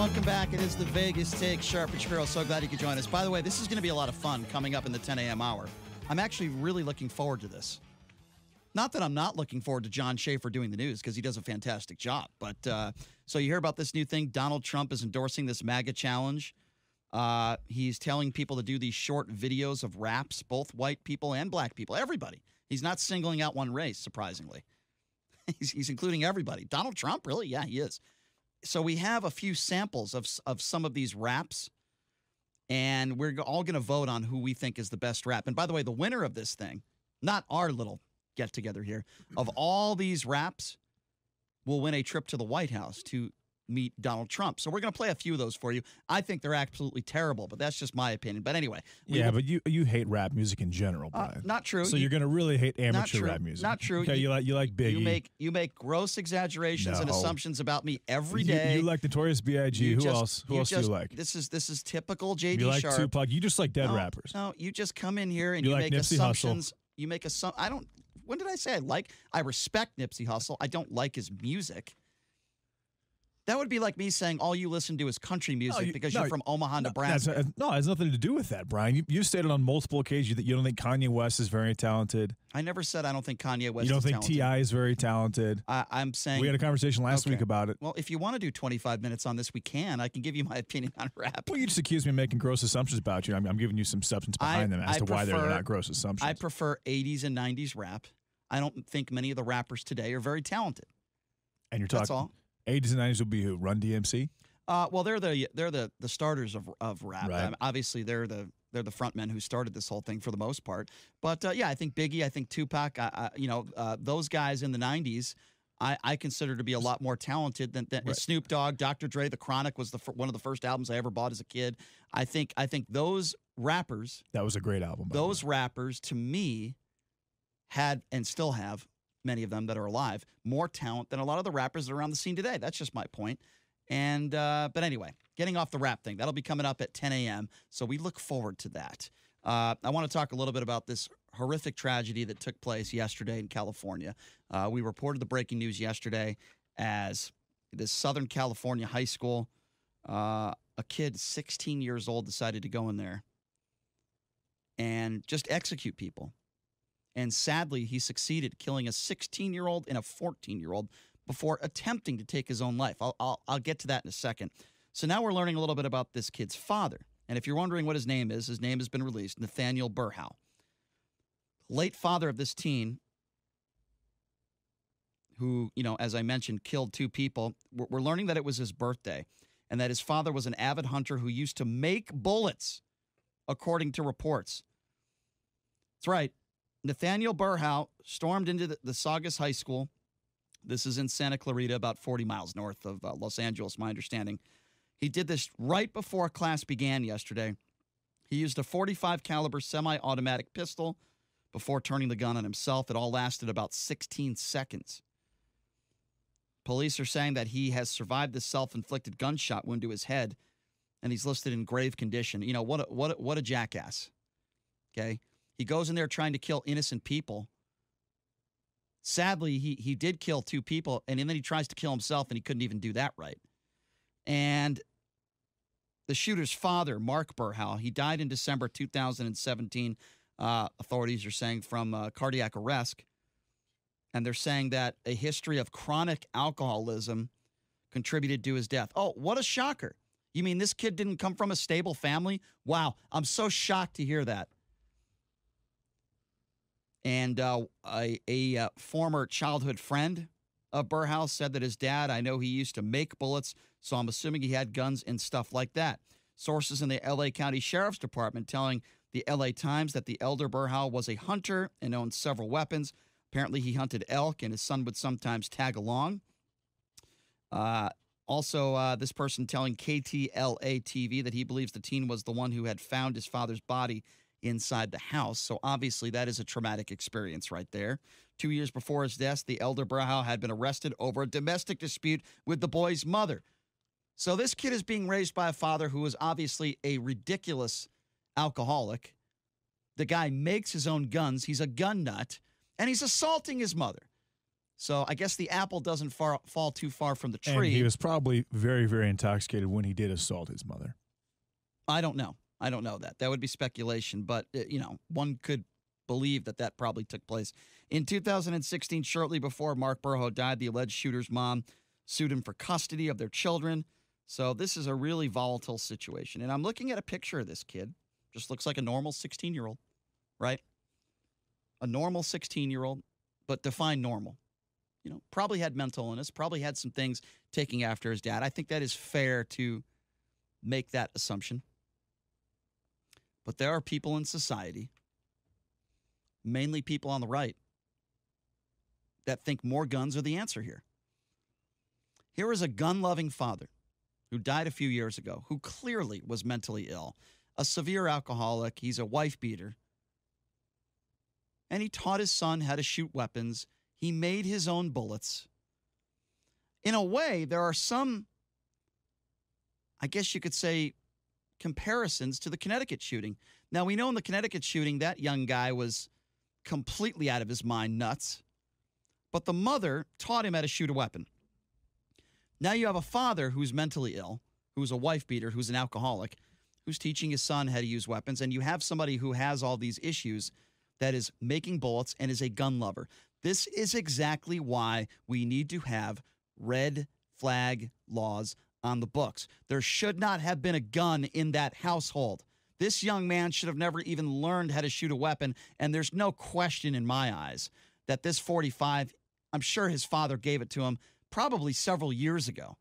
Welcome back. It is the Vegas Take. Sharp and Shapiro. So glad you could join us. By the way, this is going to be a lot of fun coming up in the 10 a.m. hour. I'm actually really looking forward to this. Not that I'm not looking forward to John Schaefer doing the news, because he does a fantastic job. But so you hear about this new thing. Donald Trump is endorsing this MAGA challenge. He's telling people to do these short videos of raps, both white people and black people, everybody. He's not singling out one race, surprisingly. He's including everybody. Donald Trump, really? Yeah, he is. So we have a few samples of some of these raps, and we're all going to vote on who we think is the best rap. And by the way, the winner of this thing, not our little get-together here, of all these raps, will win a trip to the White House to meet Donald Trump. So we're going to play a few of those for you. I think they're absolutely terrible, but that's just my opinion. But anyway. But you hate rap music in general, Brian. Not true. So you're going to really hate amateur rap music. Not true. Okay, you like Biggie. You make gross exaggerations and assumptions about me every day. You like Notorious B.I.G. Who else do you like? This is typical J.D. You like Sharp. Tupac. You just like dead rappers. No, you just come in here and you like make Nipsey assumptions. Hussle. You make I don't. When did I say I respect Nipsey Hussle? I don't like his music. That would be like me saying all you listen to is country music because you're from Omaha, Nebraska. It has nothing to do with that, Brian. You stated on multiple occasions that you don't think Kanye West is very talented. I never said I don't think Kanye West is talented. You don't think T.I. is very talented. I'm saying... We had a conversation last week about it. Well, if you want to do 25 minutes on this, we can. I can give you my opinion on rap. Well, you just accused me of making gross assumptions about you. I'm giving you some substance behind them as to why they're not gross assumptions. I prefer 80s and 90s rap. I don't think many of the rappers today are very talented. And you're talking... That's all. 80s and 90s would be who? Run DMC? Well, they're the starters of rap. Right. Obviously, they're the front men who started this whole thing for the most part. But yeah, I think Biggie, I think Tupac, those guys in the 90s, I consider to be a lot more talented than right. Snoop Dogg, Dr. Dre. The Chronic was one of the first albums I ever bought as a kid. I think those rappers. That was a great album. Those rappers, to me, had and still have, many of them that are alive, more talent than a lot of the rappers that are on the scene today. That's just my point. And but anyway, getting off the rap thing, that'll be coming up at 10 a.m., so we look forward to that. I want to talk a little bit about this horrific tragedy that took place yesterday in California. We reported the breaking news yesterday as this Southern California high school, a kid 16 years old decided to go in there and just execute people. And sadly, he succeeded, killing a 16-year-old and a 14-year-old before attempting to take his own life. I'll get to that in a second. So now we're learning a little bit about this kid's father. And if you're wondering what his name has been released, Nathaniel Burhow. Late father of this teen who, as I mentioned, killed two people. We're learning that it was his birthday and that his father was an avid hunter who used to make bullets, according to reports. That's right. Nathaniel Burhow stormed into the Saugus High School. This is in Santa Clarita, about 40 miles north of Los Angeles, my understanding. He did this right before class began yesterday. He used a .45 caliber semi-automatic pistol before turning the gun on himself. It all lasted about 16 seconds. Police are saying that he has survived this self-inflicted gunshot wound to his head, and he's listed in grave condition. What a jackass. Okay? He goes in there trying to kill innocent people. Sadly, he did kill two people, and then he tries to kill himself, and he couldn't even do that right. And the shooter's father, Mark Burhow, he died in December 2017, authorities are saying, from cardiac arrest. And they're saying that a history of chronic alcoholism contributed to his death. Oh, what a shocker. You mean this kid didn't come from a stable family? Wow, I'm so shocked to hear that. And a former childhood friend of Burhow said that his dad, I know he used to make bullets, so I'm assuming he had guns and stuff like that. Sources in the L.A. County Sheriff's Department telling the L.A. Times that the elder Burhow was a hunter and owned several weapons. Apparently, he hunted elk, and his son would sometimes tag along. Also, this person telling KTLA-TV that he believes the teen was the one who had found his father's body inside the house. So obviously that is a traumatic experience right there. 2 years before his death, the elder Burhow had been arrested over a domestic dispute with the boy's mother. So this kid is being raised by a father who is obviously a ridiculous alcoholic. The guy makes his own guns. He's a gun nut, and he's assaulting his mother. So I guess the apple doesn't fall too far from the tree. And he was probably very, very intoxicated when he did assault his mother. I don't know. I don't know that. That would be speculation, but, one could believe that probably took place. In 2016, shortly before Mark Burho died, the alleged shooter's mom sued him for custody of their children. So this is a really volatile situation. And I'm looking at a picture of this kid. Just looks like a normal 16-year-old, right? A normal 16-year-old, but define normal. Probably had mental illness, probably had some things taking after his dad. I think that is fair to make that assumption. But there are people in society, mainly people on the right, that think more guns are the answer here. Here is a gun-loving father who died a few years ago, who clearly was mentally ill, a severe alcoholic. He's a wife beater. And he taught his son how to shoot weapons. He made his own bullets. In a way, there are some, I guess you could say, comparisons to the Connecticut shooting. Now, we know in the Connecticut shooting, that young guy was completely out of his mind, nuts. But the mother taught him how to shoot a weapon. Now you have a father who's mentally ill, who's a wife beater, who's an alcoholic, who's teaching his son how to use weapons, and you have somebody who has all these issues that is making bullets and is a gun lover. This is exactly why we need to have red flag laws on the books. There should not have been a gun in that household. This young man should have never even learned how to shoot a weapon, and there's no question in my eyes that this 45, I'm sure his father gave it to him probably several years ago.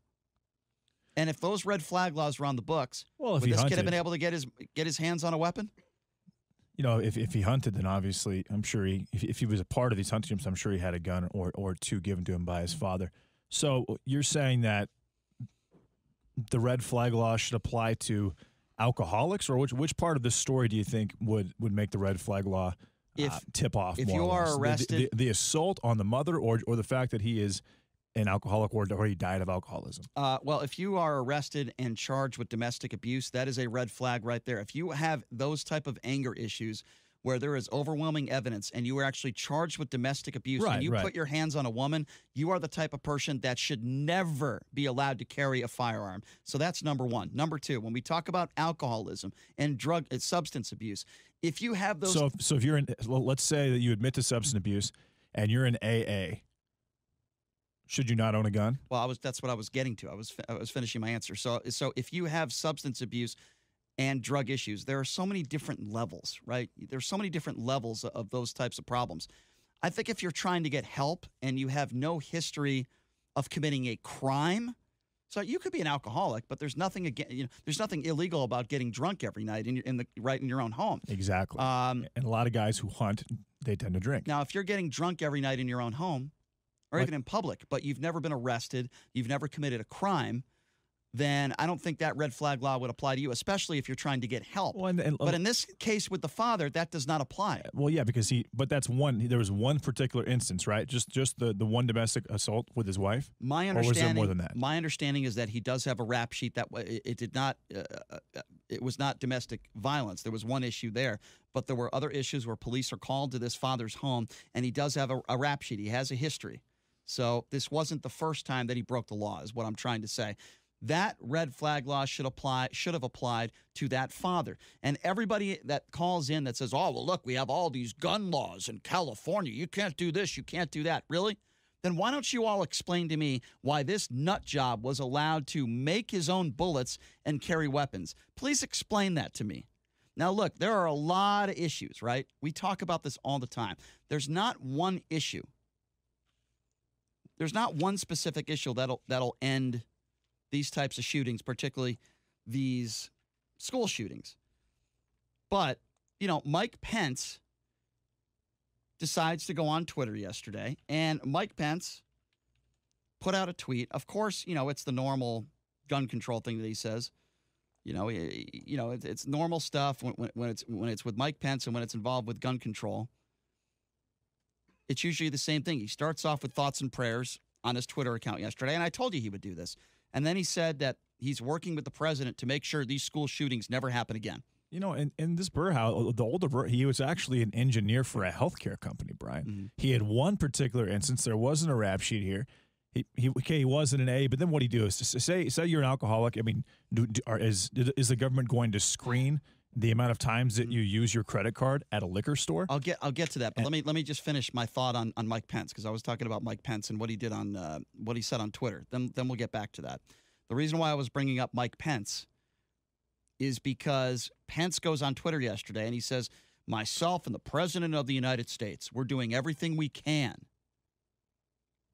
And if those red flag laws were on the books, well, would this kid have been able to get his hands on a weapon? If he hunted, then obviously, I'm sure if he was a part of these hunting trips, I'm sure he had a gun or two given to him by his father. So you're saying that the red flag law should apply to alcoholics, or which part of this story do you think would make the red flag law tip off? If you are arrested, the assault on the mother, or the fact that he is an alcoholic or he died of alcoholism. Well, if you are arrested and charged with domestic abuse, that is a red flag right there. If you have those type of anger issues where there is overwhelming evidence and you are actually charged with domestic abuse and you put your hands on a woman, you are the type of person that should never be allowed to carry a firearm. So that's number one. Number two, when we talk about alcoholism and substance abuse, if you have those... So if you're in... Well, let's say that you admit to substance abuse and you're in AA... Should you not own a gun? Well, that's what I was getting to. I was finishing my answer. So if you have substance abuse and drug issues, there are so many different levels, right? There's so many different levels of those types of problems. I think if you're trying to get help and you have no history of committing a crime, so you could be an alcoholic, but there's nothing there's nothing illegal about getting drunk every night in your own home. Exactly. And a lot of guys who hunt, they tend to drink. Now, if you're getting drunk every night in your own home, or even in public, but you've never been arrested, you've never committed a crime, then I don't think that red flag law would apply to you, especially if you're trying to get help. Well, but in this case with the father, that does not apply. Well, yeah, because there was one particular instance, right? Just the one domestic assault with his wife? My understanding, or was there more than that? My understanding is that he does have a rap sheet that it was not domestic violence. There was one issue there, but there were other issues where police are called to this father's home, and he does have a rap sheet. He has a history. So this wasn't the first time that he broke the law, is what I'm trying to say. That red flag law should have applied to that father. And everybody that calls in that says, oh, well, look, we have all these gun laws in California. You can't do this. You can't do that. Really? Then why don't you all explain to me why this nut job was allowed to make his own bullets and carry weapons? Please explain that to me. Now, look, there are a lot of issues, right? We talk about this all the time. There's not one issue. There's not one specific issue that'll end these types of shootings, particularly these school shootings. But, Mike Pence decides to go on Twitter yesterday, and Mike Pence put out a tweet. Of course, it's the normal gun control thing that he says. It's normal stuff when it's with Mike Pence and when it's involved with gun control. It's usually the same thing. He starts off with thoughts and prayers on his Twitter account yesterday, and I told you he would do this. And then he said that he's working with the president to make sure these school shootings never happen again. You know, in this Burrhouse, the older he was actually an engineer for a healthcare company, Brian. Mm-hmm. He had one particular instance. There wasn't a rap sheet here. He wasn't an A, but then what do you do is say you're an alcoholic. I mean, is the government going to screen the amount of times that you use your credit card at a liquor store? I'll get to that, but let me just finish my thought on Mike Pence, because I was talking about Mike Pence and what he did on what he said on Twitter. Then we'll get back to that. The reason why I was bringing up Mike Pence is because Pence goes on Twitter yesterday and he says, myself and the President of the United States, we're doing everything we can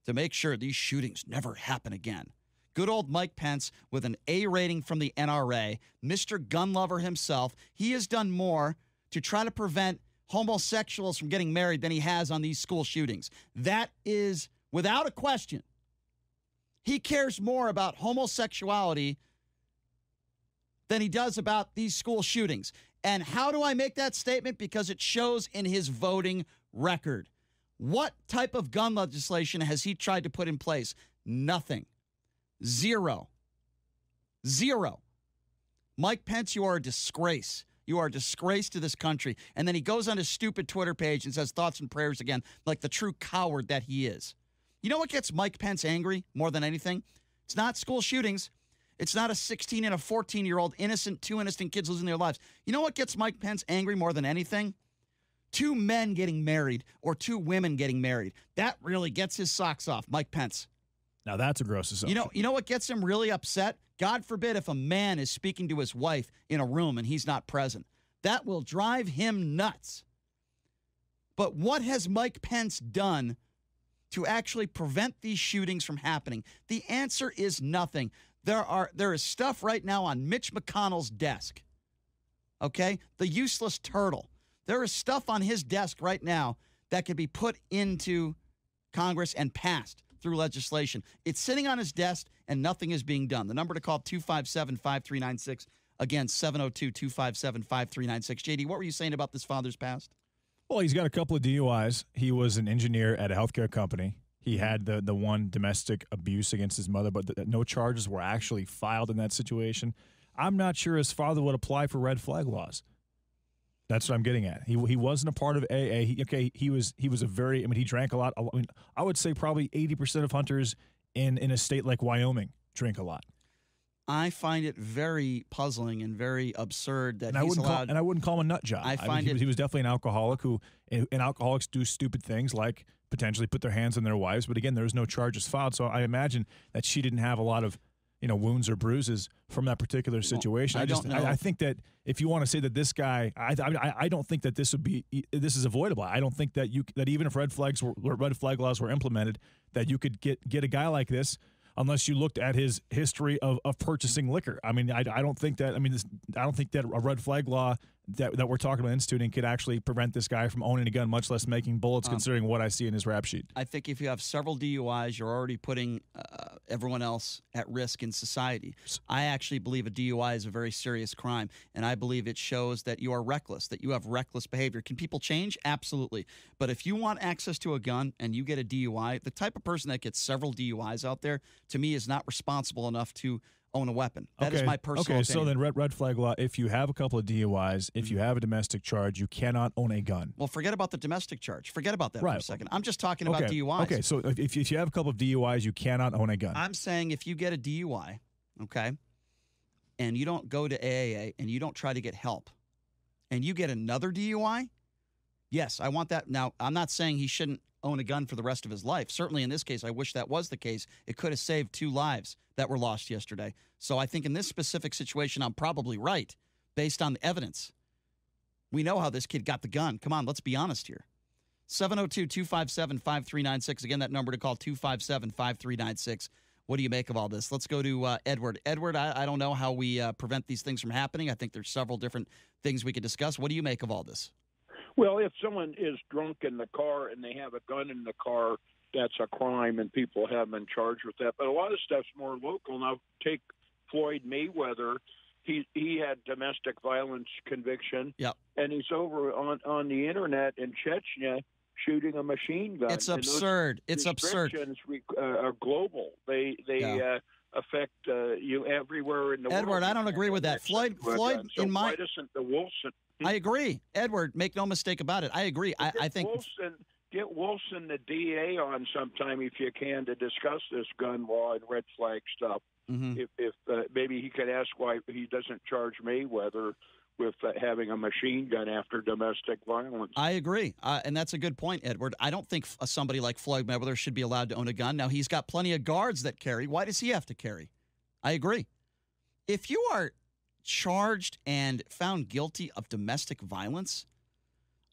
to make sure these shootings never happen again. Good old Mike Pence with an A rating from the NRA, Mr. Gun Lover himself. He has done more to try to prevent homosexuals from getting married than he has on these school shootings. That is, without a question, he cares more about homosexuality than he does about these school shootings. And how do I make that statement? Because it shows in his voting record. What type of gun legislation has he tried to put in place? Nothing. Zero. Mike Pence, you are a disgrace. You are a disgrace to this country. And then he goes on his stupid Twitter page and says thoughts and prayers again, like the true coward that he is. You know what gets Mike Pence angry more than anything? It's not school shootings. It's not a 16 and a 14-year-old two innocent kids losing their lives. You know what gets Mike Pence angry more than anything? Two men getting married or two women getting married. That really gets his socks off, Mike Pence. Now that's a gross assumption. You know what gets him really upset? God forbid if a man is speaking to his wife in a room and he's not present. That will drive him nuts. But what has Mike Pence done to actually prevent these shootings from happening? The answer is nothing. There is stuff right now on Mitch McConnell's desk. Okay? The useless turtle. There is stuff on his desk right now that can be put into Congress and passed through legislation. It's sitting on his desk and nothing is being done. The number to call, 257-5396. Again, 702-257-5396. JD, what were you saying about this father's past? Well, he's got a couple of DUIs. He was an engineer at a healthcare company. He had the one domestic abuse against his mother, but no charges were actually filed in that situation. I'm not sure his father would apply for red flag laws. That's what I'm getting at. He wasn't a part of AA. He was a very, he drank a lot. I would say probably 80% of hunters in a state like Wyoming drink a lot. I find it very puzzling and very absurd that he's allowed. And I wouldn't call him a nut job. He was definitely an alcoholic and alcoholics do stupid things like potentially put their hands on their wives. But again, there was no charges filed. So I imagine that she didn't have a lot of wounds or bruises from that particular situation. I think that if you want to say that this guy, I don't think that this is avoidable. I don't think that that even if red flag laws were implemented, that you could get a guy like this unless you looked at his history of purchasing liquor. I don't think that. I don't think that a red flag law that we're talking about instituting could actually prevent this guy from owning a gun, much less making bullets, considering what I see in his rap sheet. I think if you have several DUIs, you're already putting everyone else at risk in society. I actually believe a DUI is a very serious crime, and I believe it shows that you are reckless, that you have reckless behavior. Can people change? Absolutely. But if you want access to a gun and you get a DUI, the type of person that gets several DUIs out there, to me, is not responsible enough to own a weapon. That is my personal opinion. So then red flag law, if you have a couple of DUIs, if you have a domestic charge, you cannot own a gun. Well, forget about the domestic charge. Forget about that for a second. I'm just talking about DUIs. Okay, so if you have a couple of DUIs, you cannot own a gun. I'm saying if you get a DUI, okay, and you don't go to AAA and you don't try to get help, and you get another DUI, yes, I want that. Now, I'm not saying he shouldn't own a gun for the rest of his life. Certainly in this case, I wish that was the case. It could have saved 2 lives that were lost yesterday. So I think in this specific situation, I'm probably right based on the evidence. We know how this kid got the gun. Come on, let's be honest here. 702-257-5396. Again, that number to call, 257-5396. What do you make of all this? Let's go to Edward. Edward, I don't know how we prevent these things from happening. I think there's several different things we could discuss. What do you make of all this? Well, if someone is drunk in the car and they have a gun in the car, that's a crime, and people have been charged with that. But a lot of stuff's more local. Now, take Floyd Mayweather. He had domestic violence conviction, and he's over on the internet in Chechnya shooting a machine gun. It's absurd. It's absurd. Restrictions are global. They affect you everywhere in the world. Edward, I don't agree with that. Floyd, so in my, why doesn't the Wilson? I agree. Edward, make no mistake about it. I agree. I think Get Wilson, the DA, on sometime if you can to discuss this gun law and red flag stuff. Mm-hmm. If maybe he could ask why he doesn't charge Mayweather with having a machine gun after domestic violence. I agree, and that's a good point, Edward. I don't think somebody like Floyd Mayweather should be allowed to own a gun. Now, he's got plenty of guards that carry. Why does he have to carry? I agree. If you are charged and found guilty of domestic violence,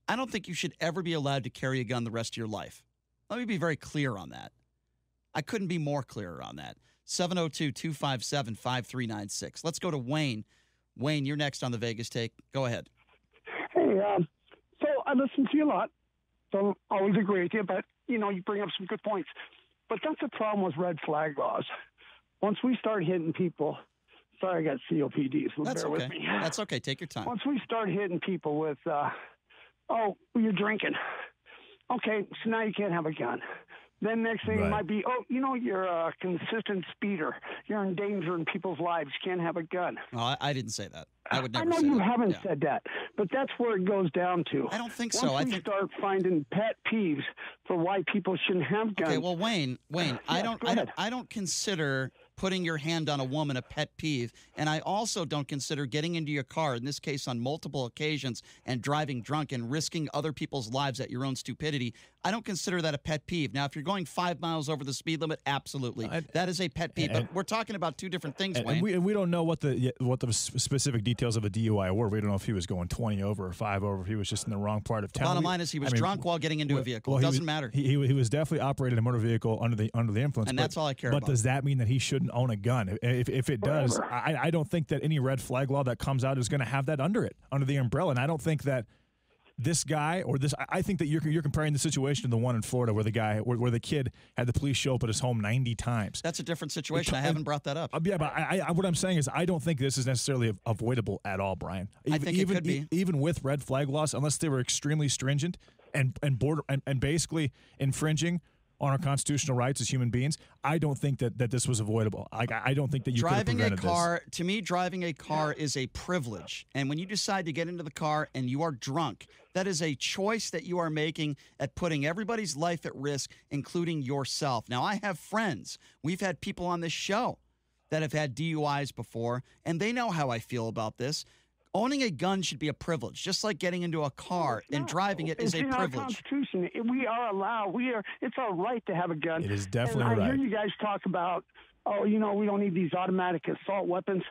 I don't think you should ever be allowed to carry a gun the rest of your life. Let me be very clear on that. I couldn't be more clear on that. 702-257-5396. Let's go to Wayne. Wayne, you're next on the Vegas Take. Go ahead. Hey, so I listen to you a lot. Don't always agree with you, but, you bring up some good points. But that's the problem with red flag laws. Once we start hitting people, sorry, I got COPD, so That's bear okay. with me. That's okay. Take your time. Once we start hitting people with, you're drinking. Okay, so now you can't have a gun. Then next thing it might be, you're a consistent speeder. You're endangering people's lives. You can't have a gun. Well, I didn't say that. I would never I know say you that. haven't said that, but that's where it goes down to. I don't think Once so. we I think start finding pet peeves for why people shouldn't have guns. Okay, well, Wayne, I go don't ahead. I don't consider putting your hand on a woman a pet peeve, and I also don't consider getting into your car, in this case on multiple occasions, and driving drunk and risking other people's lives at your own stupidity. I don't consider that a pet peeve. Now, if you're going 5 miles over the speed limit, absolutely. That is a pet peeve, but we're talking about two different things, Wayne. And we don't know what the specific details of a DUI were. We don't know if he was going 20 over or 5 over, if he was just in the wrong part of town. Bottom line is he was drunk while getting into a vehicle. Well, It doesn't matter. He was definitely operating a motor vehicle under the influence. And that's all I care but about. But does that mean that he shouldn't own a gun? If it does, I don't think that any red flag law that comes out is going to have that under the umbrella. And I don't think that this guy or this. I think that you're comparing the situation to the one in Florida where where the kid had the police show up at his home 90 times. That's a different situation. I haven't brought that up. Yeah, but what I'm saying is I don't think this is necessarily avoidable at all, Brian. I think it could be. Even with red flag laws, unless they were extremely stringent and basically infringing on our constitutional rights as human beings, I don't think that this was avoidable. I don't think that you could have prevented this. To me, driving a car is a privilege. And when you decide to get into the car and you are drunk, that is a choice that you are making at putting everybody's life at risk, including yourself. Now, I have friends. We've had people on this show that have had DUIs before, and they know how I feel about this. Owning a gun should be a privilege, just like getting into a car and driving it is a privilege. Our Constitution, we are allowed. It's our right to have a gun. It is definitely and right. I hear you guys talk about, we don't need these automatic assault weapons.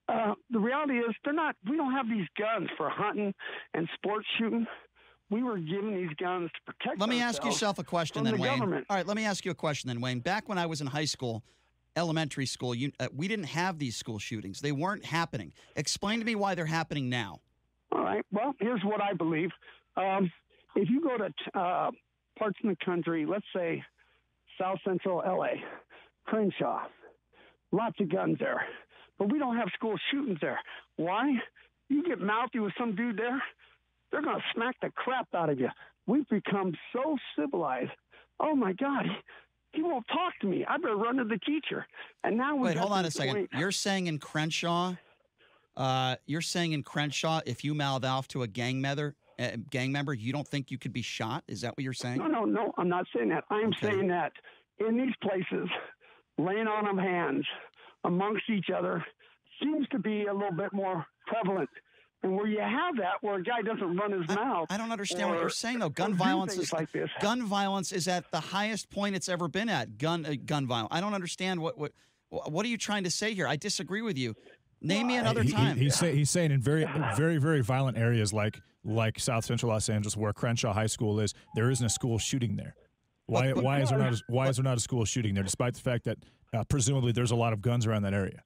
The reality is, we don't have these guns for hunting and sports shooting. We were given these guns to protect. Let me ask yourself a question, then, Wayne. Government. All right, let me ask you a question, then, Wayne. Back when I was in high school, elementary school, we didn't have these school shootings. They weren't happening. Explain to me why they're happening now. All right. Well, here's what I believe. If you go to parts in the country, let's say South Central L.A., Crenshaw, lots of guns there. But we don't have school shootings there. Why? You get mouthy with some dude there, they're going to smack the crap out of you. We've become so civilized. Oh, my God. He won't talk to me. I better run to the teacher. And now wait, hold on a second. You're saying in Crenshaw, if you mouth off to a gang member, you don't think you could be shot? Is that what you're saying? No. I'm not saying that. I am saying that in these places, laying on of hands amongst each other seems to be a little bit more prevalent. And where you have that, where a guy doesn't run his mouth. I don't understand what you're saying, though. Gun violence is like this. Gun violence is at the highest point it's ever been at. Gun violence. I don't understand what are you trying to say here? I disagree with you. Name me another time. He's saying in very, very, very violent areas like South Central Los Angeles, where Crenshaw High School is, there isn't a school shooting there. Why is there not a school shooting there, despite the fact that presumably there's a lot of guns around that area?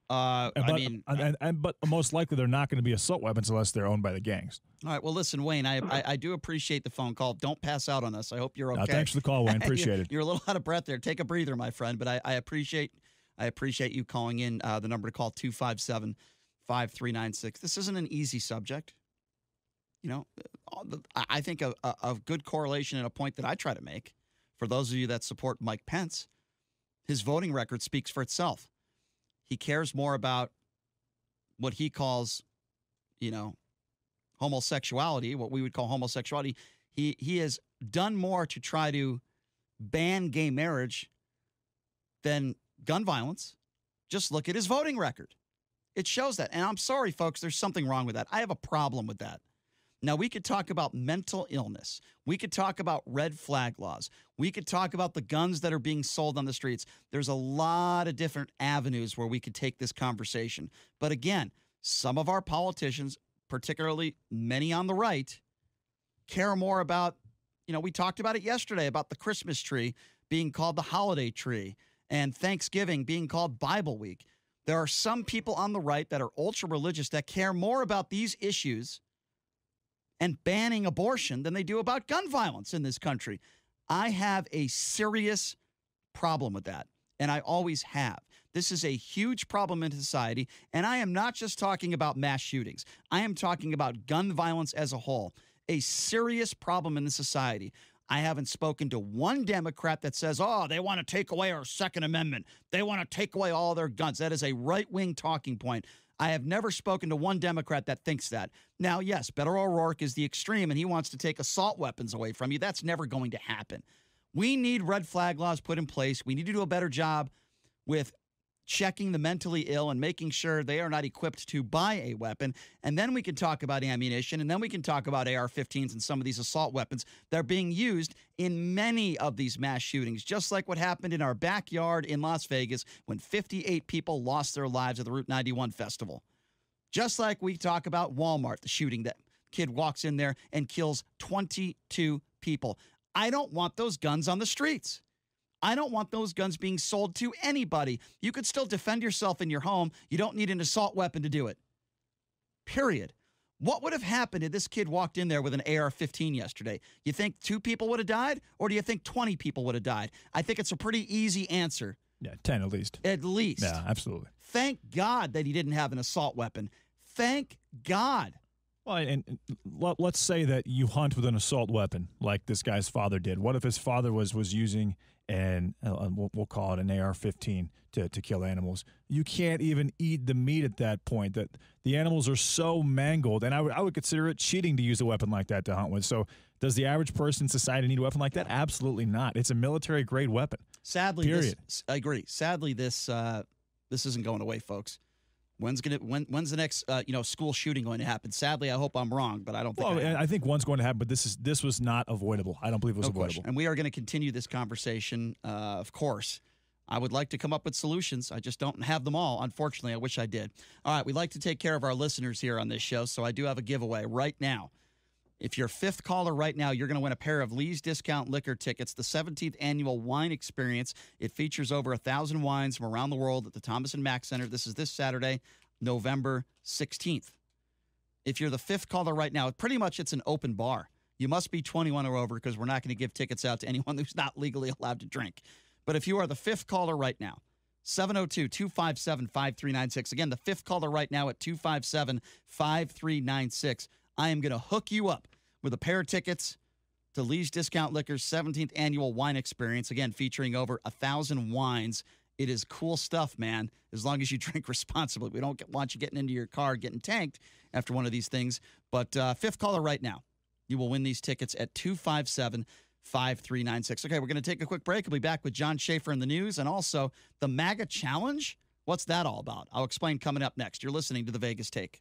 But most likely they're not going to be assault weapons unless they're owned by the gangs. All right. Well, listen, Wayne, I do appreciate the phone call. Don't pass out on us. I hope you're okay. Thanks for the call, Wayne. Appreciate it. You're a little out of breath there. Take a breather, my friend. But I appreciate you calling in. The number to call 257-5396. This isn't an easy subject. I think a good correlation and a point that I try to make for those of you that support Mike Pence. His voting record speaks for itself. He cares more about what he calls, homosexuality, what we would call homosexuality. He has done more to try to ban gay marriage than gun violence. Just look at his voting record. It shows that. And I'm sorry, folks, there's something wrong with that. I have a problem with that. Now, we could talk about mental illness. We could talk about red flag laws. We could talk about the guns that are being sold on the streets. There's a lot of different avenues where we could take this conversation. But again, some of our politicians, particularly many on the right, care more about, we talked about it yesterday, about the Christmas tree being called the holiday tree and Thanksgiving being called Bible Week. There are some people on the right that are ultra religious that care more about these issues and banning abortion than they do about gun violence in this country. I have a serious problem with that, and I always have. This is a huge problem in society, and I am not just talking about mass shootings. I am talking about gun violence as a whole, a serious problem in the society. I haven't spoken to one Democrat that says, they want to take away our Second Amendment. They want to take away all their guns. That is a right-wing talking point. I have never spoken to one Democrat that thinks that. Now, yes, Beto O'Rourke is the extreme, and he wants to take assault weapons away from you. That's never going to happen. We need red flag laws put in place. We need to do a better job with checking the mentally ill and making sure they are not equipped to buy a weapon. And then we can talk about ammunition, and then we can talk about AR-15s and some of these assault weapons that are being used in many of these mass shootings, just like what happened in our backyard in Las Vegas when 58 people lost their lives at the Route 91 festival. Just like we talk about Walmart, the shooting that kid walks in there and kills 22 people. I don't want those guns on the streets. I don't want those guns being sold to anybody. You could still defend yourself in your home. You don't need an assault weapon to do it. Period. What would have happened if this kid walked in there with an AR-15 yesterday? You think 2 people would have died, or do you think 20 people would have died? I think it's a pretty easy answer. Yeah, 10 at least. At least. Yeah, absolutely. Thank God that he didn't have an assault weapon. Thank God. Well, and let's say that you hunt with an assault weapon like this guy's father did. What if his father was using we'll call it an AR-15 to kill animals? You can't even eat the meat at that point. That the animals are so mangled, and I would consider it cheating to use a weapon like that to hunt with. So does the average person in society need a weapon like that? Absolutely not. It's a military-grade weapon. Sadly, period. I agree. Sadly, this isn't going away, folks. When's the next school shooting going to happen? Sadly, I hope I'm wrong, but I don't think. Well, I think one's going to happen, but this was not avoidable. I don't believe it was avoidable. And we are going to continue this conversation. Of course, I would like to come up with solutions. I just don't have them all. Unfortunately, I wish I did. All right, we like to take care of our listeners here on this show, so I do have a giveaway right now. If you're 5th caller right now, you're going to win a pair of Lee's Discount Liquor tickets, the 17th Annual Wine Experience. It features over 1,000 wines from around the world at the Thomas & Mack Center. This is this Saturday, November 16th. If you're the 5th caller right now, pretty much it's an open bar. You must be 21 or over because we're not going to give tickets out to anyone who's not legally allowed to drink. But if you are the 5th caller right now, 702-257-5396. Again, the 5th caller right now at 257-5396. I am going to hook you up with a pair of tickets to Lee's Discount Liquor's 17th Annual Wine Experience, again, featuring over 1,000 wines. It is cool stuff, man, as long as you drink responsibly. We don't want you getting into your car, getting tanked after one of these things. But 5th caller right now, you will win these tickets at 257-5396. Okay, we're going to take a quick break. We'll be back with John Schaefer in the news and also the MAGA Challenge. What's that all about? I'll explain coming up next. You're listening to The Vegas Take.